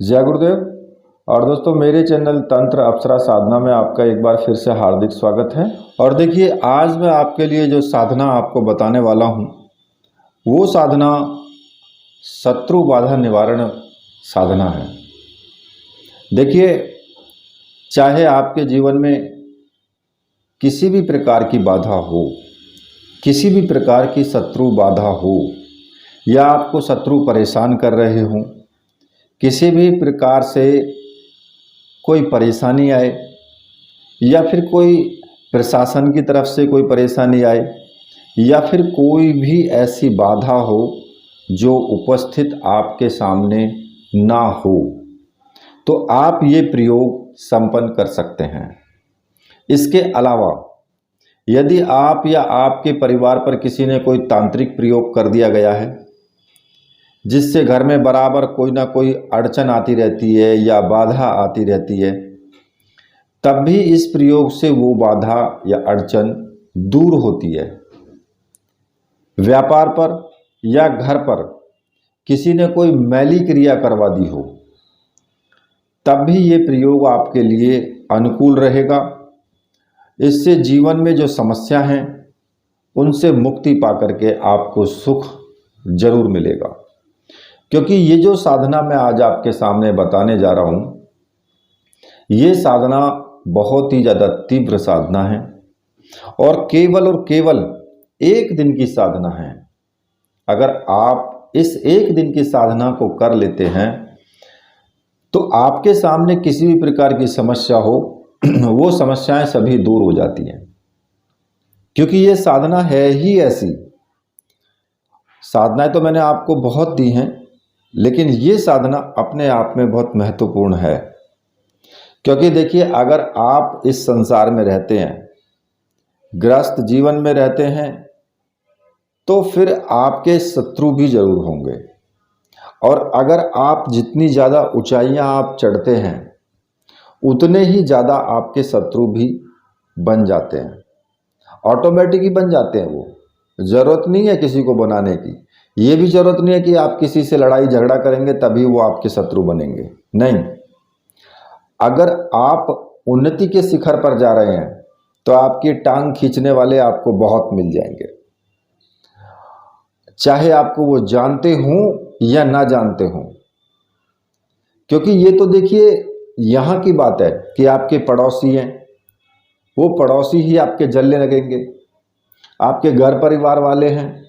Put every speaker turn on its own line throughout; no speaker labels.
जय गुरुदेव। और दोस्तों, मेरे चैनल तंत्र अप्सरा साधना में आपका एक बार फिर से हार्दिक स्वागत है। और देखिए, आज मैं आपके लिए जो साधना आपको बताने वाला हूँ वो साधना शत्रु बाधा निवारण साधना है। देखिए, चाहे आपके जीवन में किसी भी प्रकार की बाधा हो, किसी भी प्रकार की शत्रु बाधा हो, या आपको शत्रु परेशान कर रहे हों, किसी भी प्रकार से कोई परेशानी आए, या फिर कोई प्रशासन की तरफ से कोई परेशानी आए, या फिर कोई भी ऐसी बाधा हो जो उपस्थित आपके सामने ना हो, तो आप ये प्रयोग संपन्न कर सकते हैं। इसके अलावा यदि आप या आपके परिवार पर किसी ने कोई तांत्रिक प्रयोग कर दिया गया है जिससे घर में बराबर कोई ना कोई अड़चन आती रहती है या बाधा आती रहती है, तब भी इस प्रयोग से वो बाधा या अड़चन दूर होती है। व्यापार पर या घर पर किसी ने कोई मैली क्रिया करवा दी हो, तब भी ये प्रयोग आपके लिए अनुकूल रहेगा। इससे जीवन में जो समस्या हैं उनसे मुक्ति पाकर के आपको सुख जरूर मिलेगा। क्योंकि ये जो साधना मैं आज आपके सामने बताने जा रहा हूँ, ये साधना बहुत ही ज़्यादा तीव्र साधना है और केवल एक दिन की साधना है। अगर आप इस एक दिन की साधना को कर लेते हैं तो आपके सामने किसी भी प्रकार की समस्या हो वो समस्याएं सभी दूर हो जाती हैं। क्योंकि ये साधना है ही ऐसी। साधनाएं तो मैंने आपको बहुत दी हैं, लेकिन ये साधना अपने आप में बहुत महत्वपूर्ण है। क्योंकि देखिए, अगर आप इस संसार में रहते हैं, ग्रस्त जीवन में रहते हैं, तो फिर आपके शत्रु भी जरूर होंगे। और अगर आप जितनी ज़्यादा ऊंचाइयां आप चढ़ते हैं, उतने ही ज़्यादा आपके शत्रु भी बन जाते हैं। ऑटोमेटिक ही बन जाते हैं। वो ज़रूरत नहीं है किसी को बनाने की। ये भी ज़रूरत नहीं है कि आप किसी से लड़ाई झगड़ा करेंगे तभी वो आपके शत्रु बनेंगे। नहीं, अगर आप उन्नति के शिखर पर जा रहे हैं तो आपकी टांग खींचने वाले आपको बहुत मिल जाएंगे, चाहे आपको वो जानते हों या ना जानते हों। क्योंकि ये तो देखिए, यहाँ की बात है कि आपके पड़ोसी हैं, वो पड़ोसी ही आपके जलने लगेंगे। आपके घर परिवार वाले हैं,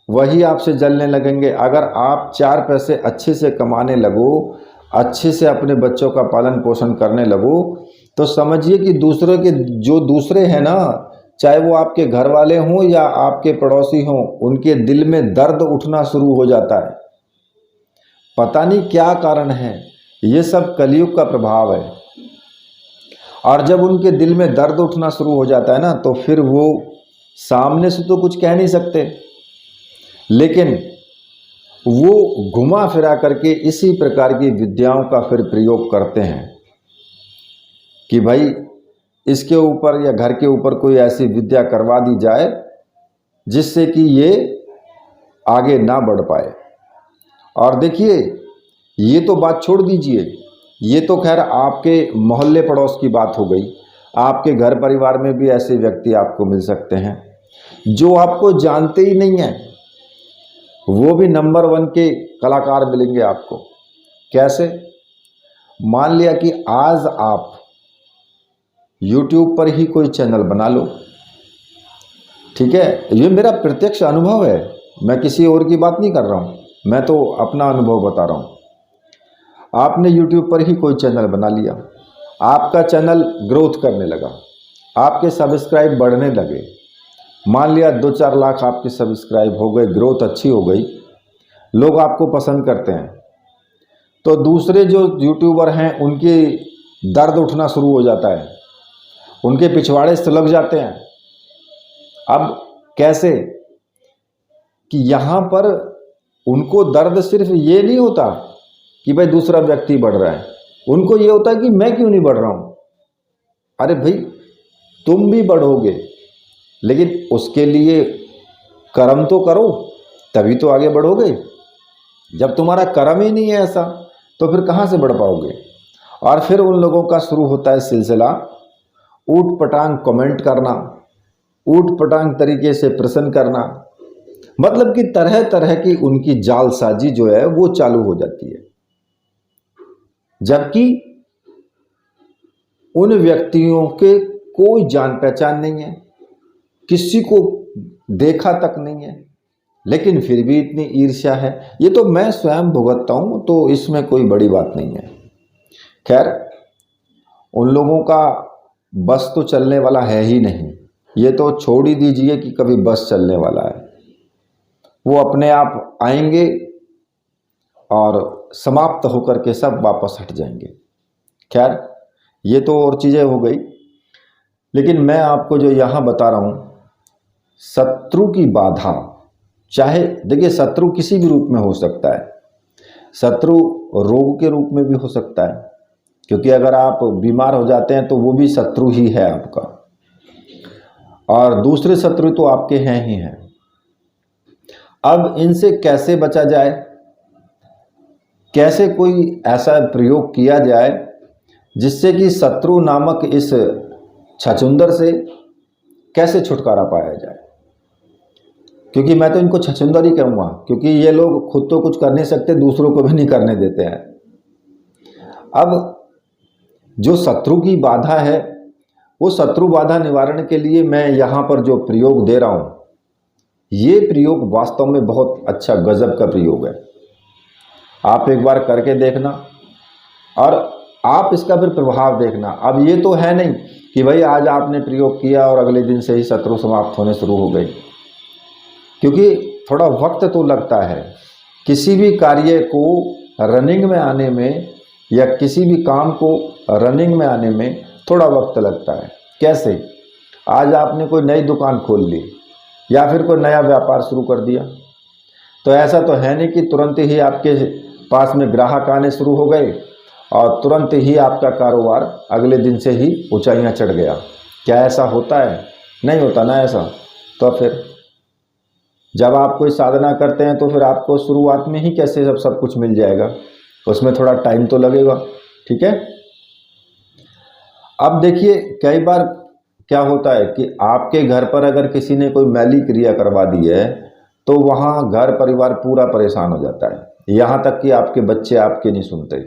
वही आपसे जलने लगेंगे। अगर आप 4 पैसे अच्छे से कमाने लगो, अच्छे से अपने बच्चों का पालन पोषण करने लगो, तो समझिए कि दूसरे के जो दूसरे हैं ना, चाहे वो आपके घर वाले हों या आपके पड़ोसी हों, उनके दिल में दर्द उठना शुरू हो जाता है। पता नहीं क्या कारण है, ये सब कलयुग का प्रभाव है। और जब उनके दिल में दर्द उठना शुरू हो जाता है ना, तो फिर वो सामने से तो कुछ कह नहीं सकते, लेकिन वो घुमा फिरा करके इसी प्रकार की विद्याओं का फिर प्रयोग करते हैं कि भाई इसके ऊपर या घर के ऊपर कोई ऐसी विद्या करवा दी जाए जिससे कि ये आगे ना बढ़ पाए। और देखिए, ये तो बात छोड़ दीजिए, ये तो खैर आपके मोहल्ले पड़ोस की बात हो गई। आपके घर परिवार में भी ऐसे व्यक्ति आपको मिल सकते हैं जो आपको जानते ही नहीं हैं। वो भी नंबर 1 के कलाकार मिलेंगे आपको। कैसे? मान लिया कि आज आप YouTube पर ही कोई चैनल बना लो, ठीक है? ये मेरा प्रत्यक्ष अनुभव है, मैं किसी और की बात नहीं कर रहा हूँ, मैं तो अपना अनुभव बता रहा हूँ। आपने YouTube पर ही कोई चैनल बना लिया, आपका चैनल ग्रोथ करने लगा, आपके सब्सक्राइब बढ़ने लगे। मान लिया 2-4 लाख आपके सब्सक्राइब हो गए, ग्रोथ अच्छी हो गई, लोग आपको पसंद करते हैं, तो दूसरे जो यूट्यूबर हैं उनके दर्द उठना शुरू हो जाता है, उनके पिछवाड़े सुलग जाते हैं। अब कैसे? कि यहाँ पर उनको दर्द सिर्फ ये नहीं होता कि भाई दूसरा व्यक्ति बढ़ रहा है, उनको ये होता है कि मैं क्यों नहीं बढ़ रहा हूँ। अरे भाई, तुम भी बढ़ोगे, लेकिन उसके लिए कर्म तो करो, तभी तो आगे बढ़ोगे। जब तुम्हारा कर्म ही नहीं है ऐसा तो फिर कहाँ से बढ़ पाओगे। और फिर उन लोगों का शुरू होता है सिलसिला ऊट पटांग कमेंट करना, ऊट पटांग तरीके से प्रश्न करना, मतलब कि तरह तरह की उनकी जालसाजी जो है वो चालू हो जाती है। जबकि उन व्यक्तियों के कोई जान पहचान नहीं है, किसी को देखा तक नहीं है, लेकिन फिर भी इतनी ईर्ष्या है। ये तो मैं स्वयं भुगतता हूं, तो इसमें कोई बड़ी बात नहीं है। खैर, उन लोगों का बस तो चलने वाला है ही नहीं, ये तो छोड़ ही दीजिए कि कभी बस चलने वाला है। वो अपने आप आएंगे और समाप्त होकर के सब वापस हट जाएंगे। खैर, ये तो और चीज़ें हो गई, लेकिन मैं आपको जो यहाँ बता रहा हूँ, शत्रु की बाधा, चाहे देखिए शत्रु किसी भी रूप में हो सकता है। शत्रु रोग के रूप में भी हो सकता है, क्योंकि अगर आप बीमार हो जाते हैं तो वो भी शत्रु ही है आपका, और दूसरे शत्रु तो आपके हैं ही हैं। अब इनसे कैसे बचा जाए, कैसे कोई ऐसा प्रयोग किया जाए जिससे कि शत्रु नामक इस छछूंदर से कैसे छुटकारा पाया जाए। क्योंकि मैं तो इनको छछूंदर ही कहूँगा, क्योंकि ये लोग खुद तो कुछ कर नहीं सकते, दूसरों को भी नहीं करने देते हैं। अब जो शत्रु की बाधा है, वो शत्रु बाधा निवारण के लिए मैं यहाँ पर जो प्रयोग दे रहा हूँ, ये प्रयोग वास्तव में बहुत अच्छा गजब का प्रयोग है। आप एक बार करके देखना और आप इसका फिर प्रभाव देखना। अब ये तो है नहीं कि भाई आज आपने प्रयोग किया और अगले दिन से ही शत्रु समाप्त होने शुरू हो गई, क्योंकि थोड़ा वक्त तो लगता है। किसी भी कार्य को रनिंग में आने में या किसी भी काम को रनिंग में आने में थोड़ा वक्त लगता है। कैसे, आज आपने कोई नई दुकान खोल ली या फिर कोई नया व्यापार शुरू कर दिया, तो ऐसा तो है नहीं कि तुरंत ही आपके पास में ग्राहक आने शुरू हो गए और तुरंत ही आपका कारोबार अगले दिन से ही ऊंचाइयां चढ़ गया। क्या ऐसा होता है? नहीं होता ना ऐसा। तो फिर जब आप कोई साधना करते हैं तो फिर आपको शुरुआत में ही कैसे सब कुछ मिल जाएगा, उसमें थोड़ा टाइम तो लगेगा। ठीक है। अब देखिए, कई बार क्या होता है कि आपके घर पर अगर किसी ने कोई मैली क्रिया करवा दी है तो वहाँ घर परिवार पूरा परेशान हो जाता है, यहाँ तक कि आपके बच्चे आपके नहीं सुनते।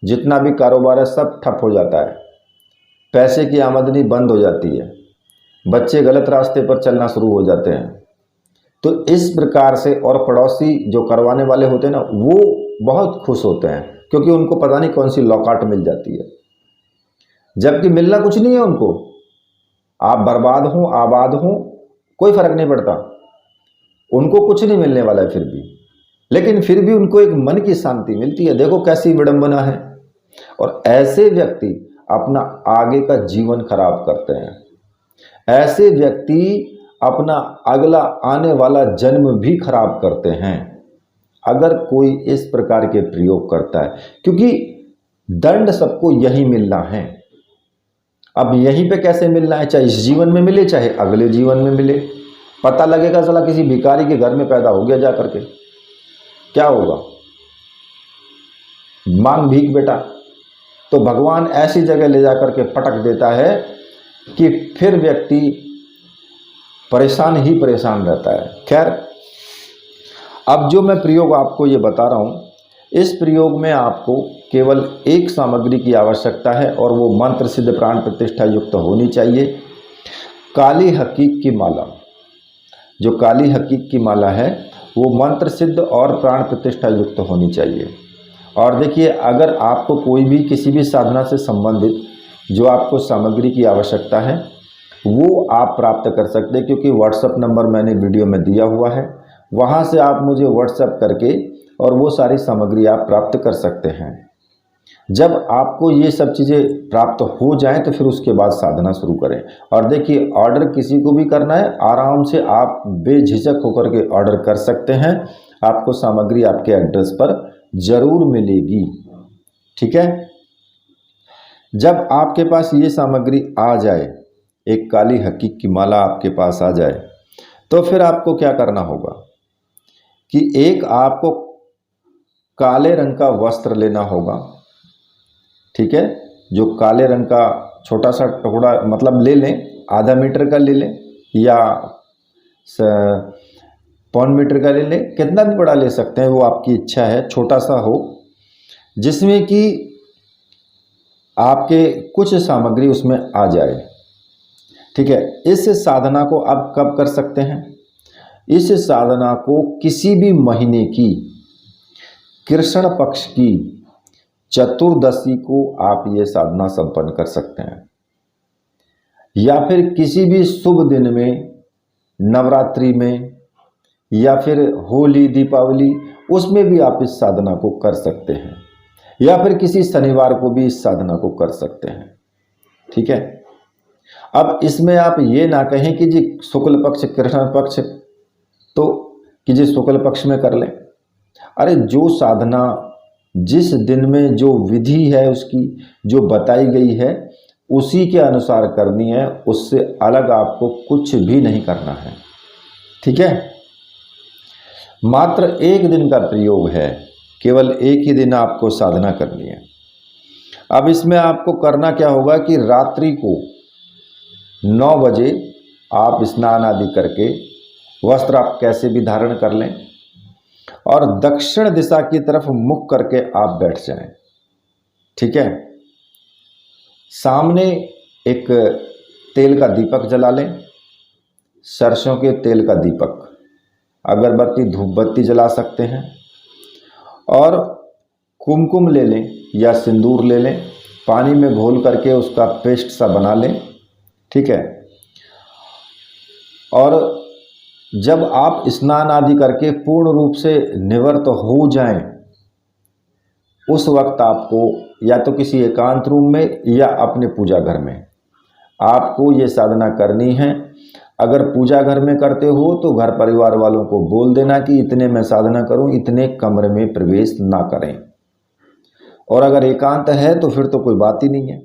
जितना भी कारोबार है सब ठप हो जाता है, पैसे की आमदनी बंद हो जाती है, बच्चे गलत रास्ते पर चलना शुरू हो जाते हैं। तो इस प्रकार से, और पड़ोसी जो करवाने वाले होते हैं ना, वो बहुत खुश होते हैं, क्योंकि उनको पता नहीं कौन सी लौकाट मिल जाती है, जबकि मिलना कुछ नहीं है उनको। आप बर्बाद हो आबाद हो कोई फर्क नहीं पड़ता, उनको कुछ नहीं मिलने वाला है फिर भी, लेकिन फिर भी उनको एक मन की शांति मिलती है। देखो कैसी विडंबना है। और ऐसे व्यक्ति अपना आगे का जीवन खराब करते हैं, ऐसे व्यक्ति अपना अगला आने वाला जन्म भी खराब करते हैं अगर कोई इस प्रकार के प्रयोग करता है, क्योंकि दंड सबको यही मिलना है। अब यहीं पे कैसे मिलना है, चाहे इस जीवन में मिले चाहे अगले जीवन में मिले। पता लगेगा साला किसी भिखारी के घर में पैदा हो गया जा करके, क्या होगा, मांग भीख बेटा। तो भगवान ऐसी जगह ले जा करके पटक देता है कि फिर व्यक्ति परेशान ही परेशान रहता है। खैर, अब जो मैं प्रयोग आपको ये बता रहा हूँ, इस प्रयोग में आपको केवल एक सामग्री की आवश्यकता है और वो मंत्र सिद्ध प्राण प्रतिष्ठा युक्त होनी चाहिए। काली हकीक की माला, जो काली हकीक की माला है वो मंत्र सिद्ध और प्राण प्रतिष्ठा युक्त होनी चाहिए। और देखिए, अगर आपको कोई भी किसी भी साधना से संबंधित जो आपको सामग्री की आवश्यकता है वो आप प्राप्त कर सकते हैं, क्योंकि व्हाट्सएप नंबर मैंने वीडियो में दिया हुआ है, वहाँ से आप मुझे व्हाट्सएप करके और वो सारी सामग्री आप प्राप्त कर सकते हैं। जब आपको ये सब चीज़ें प्राप्त हो जाएं तो फिर उसके बाद साधना शुरू करें। और देखिए, ऑर्डर किसी को भी करना है, आराम से आप बेझिझक होकर के ऑर्डर कर सकते हैं। आपको सामग्री आपके एड्रेस पर ज़रूर मिलेगी। ठीक है। जब आपके पास ये सामग्री आ जाए, एक काली हकीक की माला आपके पास आ जाए, तो फिर आपको क्या करना होगा कि एक आपको काले रंग का वस्त्र लेना होगा। ठीक है, जो काले रंग का छोटा सा टुकड़ा मतलब ले लें, आधा मीटर का ले लें या पौन मीटर का ले लें, कितना भी बड़ा ले सकते हैं, वो आपकी इच्छा है, छोटा सा हो जिसमें कि आपके कुछ सामग्री उसमें आ जाए। ठीक है, इस साधना को आप कब कर सकते हैं? इस साधना को किसी भी महीने की कृष्ण पक्ष की चतुर्दशी को आप ये साधना संपन्न कर सकते हैं, या फिर किसी भी शुभ दिन में, नवरात्रि में, या फिर होली दीपावली, उसमें भी आप इस साधना को कर सकते हैं, या फिर किसी शनिवार को भी इस साधना को कर सकते हैं। ठीक है, अब इसमें आप ये ना कहें कि जी शुक्ल पक्ष कृष्ण पक्ष, तो कि जी शुक्ल पक्ष में कर लें। अरे जो साधना जिस दिन में जो विधि है उसकी जो बताई गई है उसी के अनुसार करनी है, उससे अलग आपको कुछ भी नहीं करना है। ठीक है, मात्र एक दिन का प्रयोग है, केवल एक ही दिन आपको साधना करनी है। अब इसमें आपको करना क्या होगा कि रात्रि को 9 बजे आप स्नान आदि करके वस्त्र आप कैसे भी धारण कर लें और दक्षिण दिशा की तरफ मुख करके आप बैठ जाएं। ठीक है, सामने एक तेल का दीपक जला लें, सरसों के तेल का दीपक, अगरबत्ती धूप बत्ती जला सकते हैं, और कुमकुम ले लें या सिंदूर ले लें, पानी में घोल करके उसका पेस्ट सा बना लें। ठीक है, और जब आप स्नान आदि करके पूर्ण रूप से निवृत्त हो जाएं, उस वक्त आपको या तो किसी एकांत रूम में या अपने पूजा घर में आपको ये साधना करनी है। अगर पूजा घर में करते हो तो घर परिवार वालों को बोल देना कि इतने मैं साधना करूं, इतने कमरे में प्रवेश ना करें, और अगर एकांत है तो फिर तो कोई बात ही नहीं है।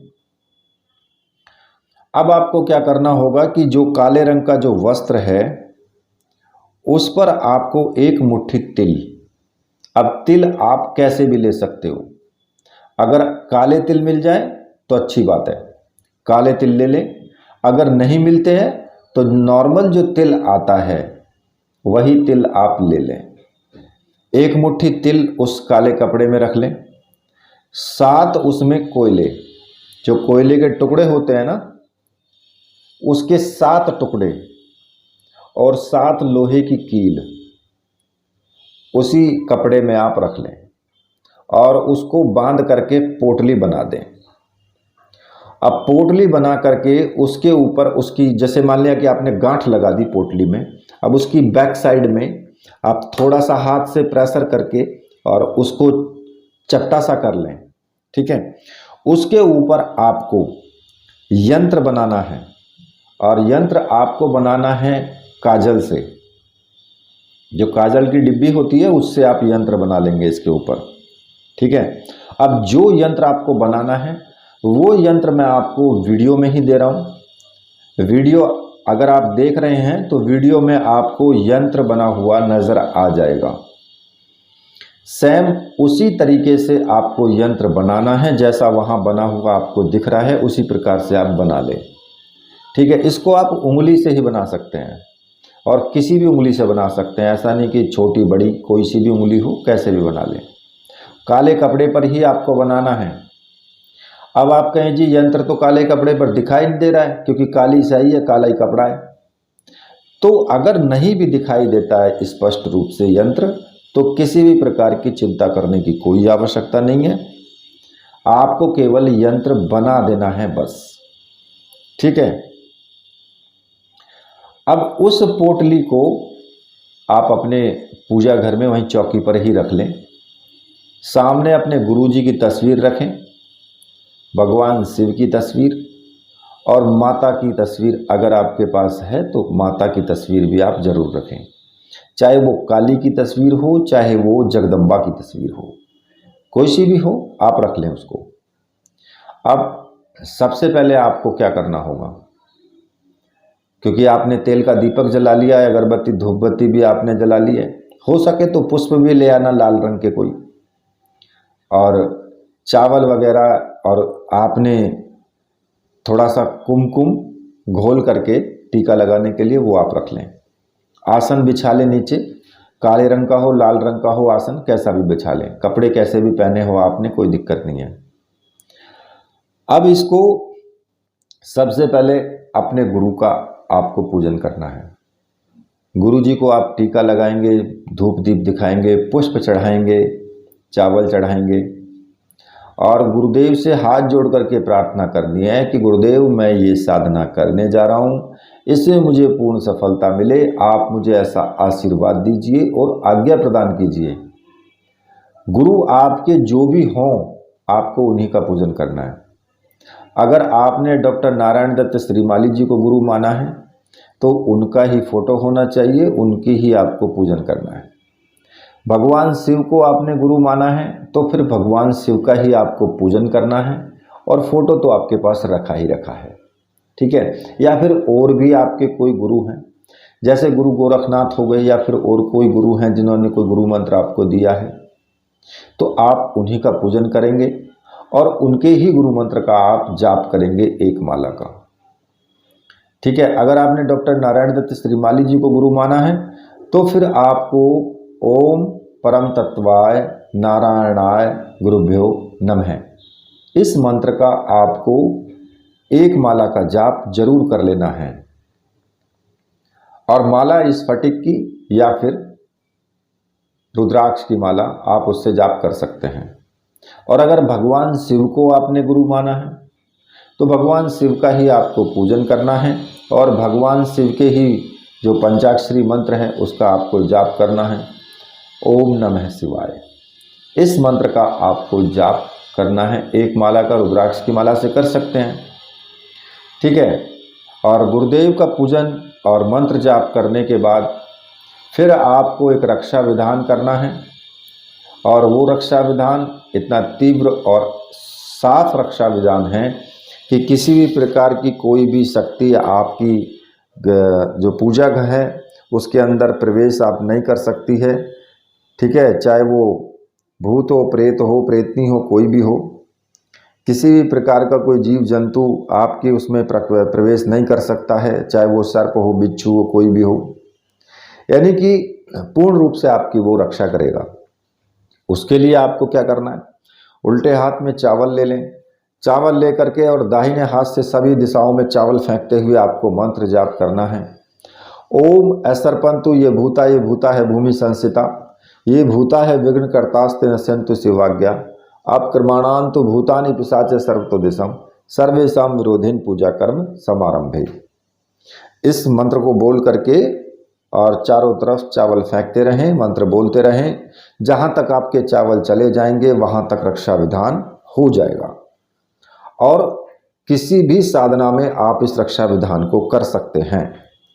अब आपको क्या करना होगा कि जो काले रंग का जो वस्त्र है उस पर आपको एक मुट्ठी तिल, अब तिल आप कैसे भी ले सकते हो, अगर काले तिल मिल जाए तो अच्छी बात है, काले तिल ले लें। अगर नहीं मिलते हैं तो नॉर्मल जो तिल आता है वही तिल आप ले लें। एक मुट्ठी तिल उस काले कपड़े में रख लें, 7 उसमें कोयले, जो कोयले के टुकड़े होते हैं ना, उसके 7 टुकड़े और 7 लोहे की कील उसी कपड़े में आप रख लें और उसको बांध करके पोटली बना दें। अब पोटली बना करके उसके ऊपर उसकी, जैसे मान लिया कि आपने गांठ लगा दी पोटली में, अब उसकी बैक साइड में आप थोड़ा सा हाथ से प्रेशर करके और उसको चपटा सा कर लें। ठीक है, उसके ऊपर आपको यंत्र बनाना है, और यंत्र आपको बनाना है काजल से, जो काजल की डिब्बी होती है उससे आप यंत्र बना लेंगे इसके ऊपर। ठीक है, अब जो यंत्र आपको बनाना है वो यंत्र मैं आपको वीडियो में ही दे रहा हूँ। वीडियो अगर आप देख रहे हैं तो वीडियो में आपको यंत्र बना हुआ नज़र आ जाएगा। सेम उसी तरीके से आपको यंत्र बनाना है, जैसा वहाँ बना हुआ आपको दिख रहा है उसी प्रकार से आप बना लें। ठीक है, इसको आप उंगली से ही बना सकते हैं और किसी भी उंगली से बना सकते हैं, ऐसा नहीं कि छोटी बड़ी कोई सी भी उंगली हो, कैसे भी बना लें। काले कपड़े पर ही आपको बनाना है। अब आप कहें जी यंत्र तो काले कपड़े पर दिखाई नहीं दे रहा है, क्योंकि काली स्याही है, काला ही कपड़ा है। तो अगर नहीं भी दिखाई देता है स्पष्ट रूप से यंत्र, तो किसी भी प्रकार की चिंता करने की कोई आवश्यकता नहीं है, आपको केवल यंत्र बना देना है बस। ठीक है, अब उस पोटली को आप अपने पूजा घर में वहीं चौकी पर ही रख लें, सामने अपने गुरुजी की तस्वीर रखें, भगवान शिव की तस्वीर और माता की तस्वीर अगर आपके पास है तो माता की तस्वीर भी आप जरूर रखें, चाहे वो काली की तस्वीर हो चाहे वो जगदम्बा की तस्वीर हो, कोई सी भी हो आप रख लें उसको। अब सबसे पहले आपको क्या करना होगा, क्योंकि आपने तेल का दीपक जला लिया है, अगरबत्ती धूप बत्ती भी आपने जला ली है, हो सके तो पुष्प भी ले आना लाल रंग के कोई, और चावल वगैरह और आपने थोड़ा सा कुमकुम घोल करके टीका लगाने के लिए वो आप रख लें। आसन बिछा लें नीचे, काले रंग का हो लाल रंग का हो आसन, कैसा भी बिछा लें, कपड़े कैसे भी पहने हो आपने, कोई दिक्कत नहीं है। अब इसको सबसे पहले अपने गुरु का आपको पूजन करना है। गुरु जी को आप टीका लगाएंगे, धूप दीप दिखाएंगे, पुष्प चढ़ाएंगे, चावल चढ़ाएंगे और गुरुदेव से हाथ जोड़ करके प्रार्थना करनी है कि गुरुदेव मैं ये साधना करने जा रहा हूँ, इससे मुझे पूर्ण सफलता मिले, आप मुझे ऐसा आशीर्वाद दीजिए और आज्ञा प्रदान कीजिए। गुरु आपके जो भी हों आपको उन्हीं का पूजन करना है। अगर आपने डॉक्टर नारायण दत्त श्रीमाली जी को गुरु माना है तो उनका ही फोटो होना चाहिए, उनकी ही आपको पूजन करना है। भगवान शिव को आपने गुरु माना है तो फिर भगवान शिव का ही आपको पूजन करना है और फोटो तो आपके पास रखा ही रखा है, ठीक है। या फिर और भी आपके कोई गुरु हैं, जैसे गुरु गोरखनाथ हो गए या फिर और कोई गुरु हैं जिन्होंने कोई गुरु मंत्र आपको दिया है, तो आप उन्हीं का पूजन करेंगे और उनके ही गुरु मंत्र का आप जाप करेंगे एक माला का, ठीक है। अगर आपने डॉक्टर नारायण दत्त श्रीमाली जी को गुरु माना है तो फिर आपको ओम परम तत्वाय नारायणाय गुरुभ्यो नमः इस मंत्र का आपको एक माला का जाप जरूर कर लेना है। और माला स्फटिक की या फिर रुद्राक्ष की माला आप उससे जाप कर सकते हैं। और अगर भगवान शिव को आपने गुरु माना है तो भगवान शिव का ही आपको पूजन करना है और भगवान शिव के ही जो पंचाक्षरी मंत्र है उसका आपको जाप करना है, ओम नमः शिवाय। इस मंत्र का आपको जाप करना है, एक माला का रुद्राक्ष की माला से कर सकते हैं, ठीक है। और गुरुदेव का पूजन और मंत्र जाप करने के बाद फिर आपको एक रक्षा विधान करना है और वो रक्षा विधान इतना तीव्र और साफ रक्षा विधान है कि किसी भी प्रकार की कोई भी शक्ति आपकी जो पूजा घर है उसके अंदर प्रवेश आप नहीं कर सकती है, ठीक है। चाहे वो भूत हो, प्रेत हो, प्रेतनी हो, कोई भी हो, किसी भी प्रकार का कोई जीव जंतु आपके उसमें प्रवेश नहीं कर सकता है, चाहे वो सर्प हो, बिच्छू हो, कोई भी हो, यानी कि पूर्ण रूप से आपकी वो रक्षा करेगा। उसके लिए आपको क्या करना है, उल्टे हाथ में चावल ले लें, चावल ले करके और दाहिने हाथ से सभी दिशाओं में चावल फेंकते हुए आपको मंत्र जाप करना है। ओम असर्पंतु ये भूता है भूमि संस्थिता, ये भूता है विघ्न कर्तास्ते नश्यन्तु शिवाज्ञा, अपक्रमाणान्तु भूतानि पिशाच सर्वतो दिशम सर्वेषां विरोधिन पूजा कर्म समारंभे। इस मंत्र को बोल करके और चारों तरफ चावल फेंकते रहें, मंत्र बोलते रहें, जहाँ तक आपके चावल चले जाएंगे वहाँ तक रक्षा विधान हो जाएगा। और किसी भी साधना में आप इस रक्षा विधान को कर सकते हैं,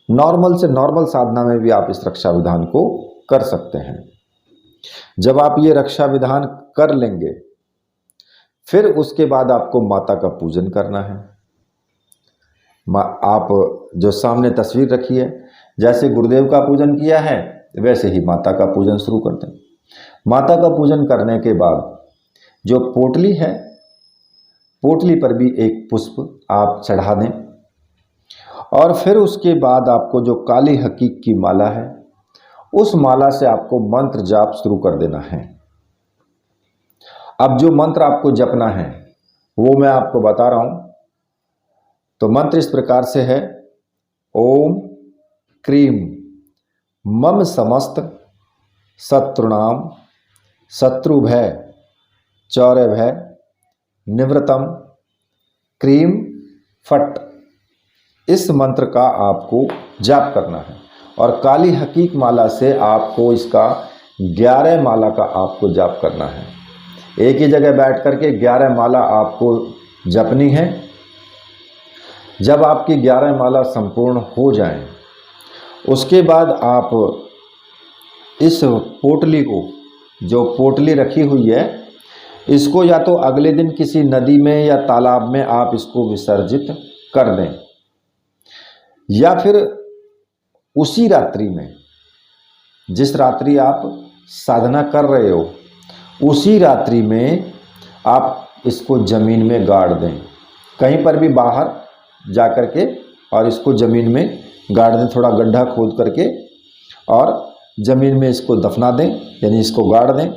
नॉर्मल से नॉर्मल साधना में भी आप इस रक्षा विधान को कर सकते हैं। जब आप ये रक्षा विधान कर लेंगे फिर उसके बाद आपको माता का पूजन करना है। आप जो सामने तस्वीर रखी है, जैसे गुरुदेव का पूजन किया है वैसे ही माता का पूजन शुरू कर दें। माता का पूजन करने के बाद जो पोटली है, पोटली पर भी एक पुष्प आप चढ़ा दें और फिर उसके बाद आपको जो काली हकीक की माला है उस माला से आपको मंत्र जाप शुरू कर देना है। अब जो मंत्र आपको जपना है वो मैं आपको बता रहा हूं। तो मंत्र इस प्रकार से है, ओम क्रीम मम समस्त शत्रुणाम शत्रुभय चौरभय निवृतम क्रीम फट। इस मंत्र का आपको जाप करना है और काली हकीक माला से आपको इसका 11 माला का आपको जाप करना है। एक ही जगह बैठ करके 11 माला आपको जपनी है। जब आपकी 11 माला संपूर्ण हो जाएं, उसके बाद आप इस पोटली को, जो पोटली रखी हुई है, इसको या तो अगले दिन किसी नदी में या तालाब में आप इसको विसर्जित कर दें, या फिर उसी रात्रि में, जिस रात्रि आप साधना कर रहे हो उसी रात्रि में आप इसको ज़मीन में गाड़ दें, कहीं पर भी बाहर जा कर के, और इसको ज़मीन में गाड़ दें, थोड़ा गड्ढा खोद करके और ज़मीन में इसको दफना दें, यानी इसको गाड़ दें।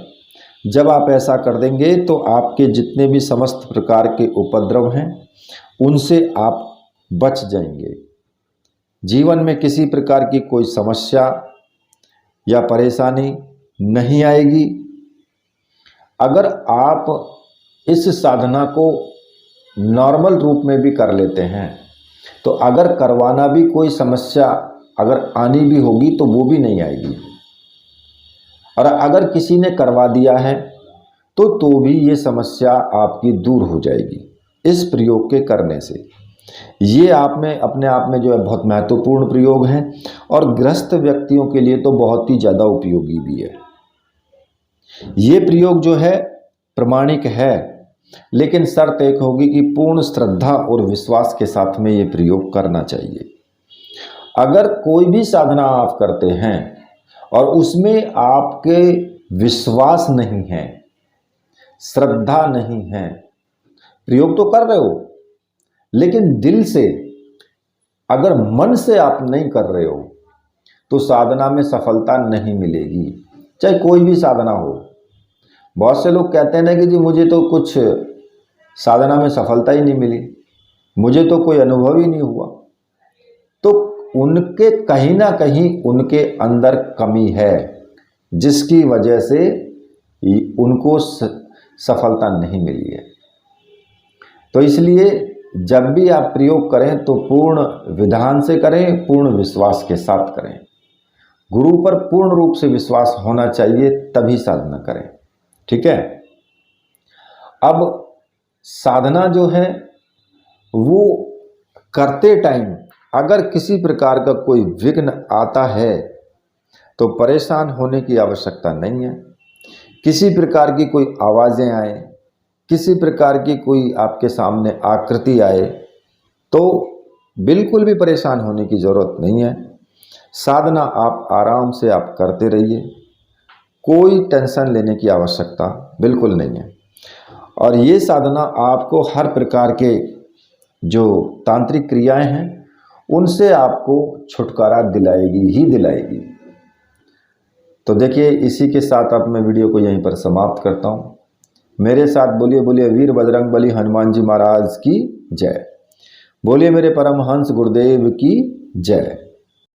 जब आप ऐसा कर देंगे तो आपके जितने भी समस्त प्रकार के उपद्रव हैं उनसे आप बच जाएंगे। जीवन में किसी प्रकार की कोई समस्या या परेशानी नहीं आएगी। अगर आप इस साधना को नॉर्मल रूप में भी कर लेते हैं तो अगर करवाना भी कोई समस्या अगर आनी भी होगी तो वो भी नहीं आएगी, और अगर किसी ने करवा दिया है तो भी ये समस्या आपकी दूर हो जाएगी इस प्रयोग के करने से। ये आप में अपने आप में जो है बहुत महत्वपूर्ण प्रयोग है और गृहस्थ व्यक्तियों के लिए तो बहुत ही ज़्यादा उपयोगी भी है। ये प्रयोग जो है प्रमाणिक है, लेकिन शर्त एक होगी कि पूर्ण श्रद्धा और विश्वास के साथ में ये प्रयोग करना चाहिए। अगर कोई भी साधना आप करते हैं और उसमें आपके विश्वास नहीं है, श्रद्धा नहीं है, प्रयोग तो कर रहे हो लेकिन दिल से, अगर मन से आप नहीं कर रहे हो तो साधना में सफलता नहीं मिलेगी, चाहे कोई भी साधना हो। बहुत से लोग कहते हैं ना कि जी मुझे तो कुछ साधना में सफलता ही नहीं मिली, मुझे तो कोई अनुभव ही नहीं हुआ, तो उनके कहीं ना कहीं उनके अंदर कमी है जिसकी वजह से उनको सफलता नहीं मिली है। तो इसलिए जब भी आप प्रयोग करें तो पूर्ण विधान से करें, पूर्ण विश्वास के साथ करें। गुरु पर पूर्ण रूप से विश्वास होना चाहिए, तभी साधना करें। ठीक है। अब साधना जो है वो करते टाइम अगर किसी प्रकार का कोई विघ्न आता है तो परेशान होने की आवश्यकता नहीं है। किसी प्रकार की कोई आवाज़ें आए, किसी प्रकार की कोई आपके सामने आकृति आए तो बिल्कुल भी परेशान होने की ज़रूरत नहीं है। साधना आप आराम से आप करते रहिए, कोई टेंशन लेने की आवश्यकता बिल्कुल नहीं है। और ये साधना आपको हर प्रकार के जो तांत्रिक क्रियाएं हैं उनसे आपको छुटकारा दिलाएगी ही दिलाएगी। तो देखिए, इसी के साथ अब मैं वीडियो को यहीं पर समाप्त करता हूँ। मेरे साथ बोलिए बोलिए वीर बजरंग बली हनुमान जी महाराज की जय। बोलिए मेरे परमहंस गुरुदेव की जय।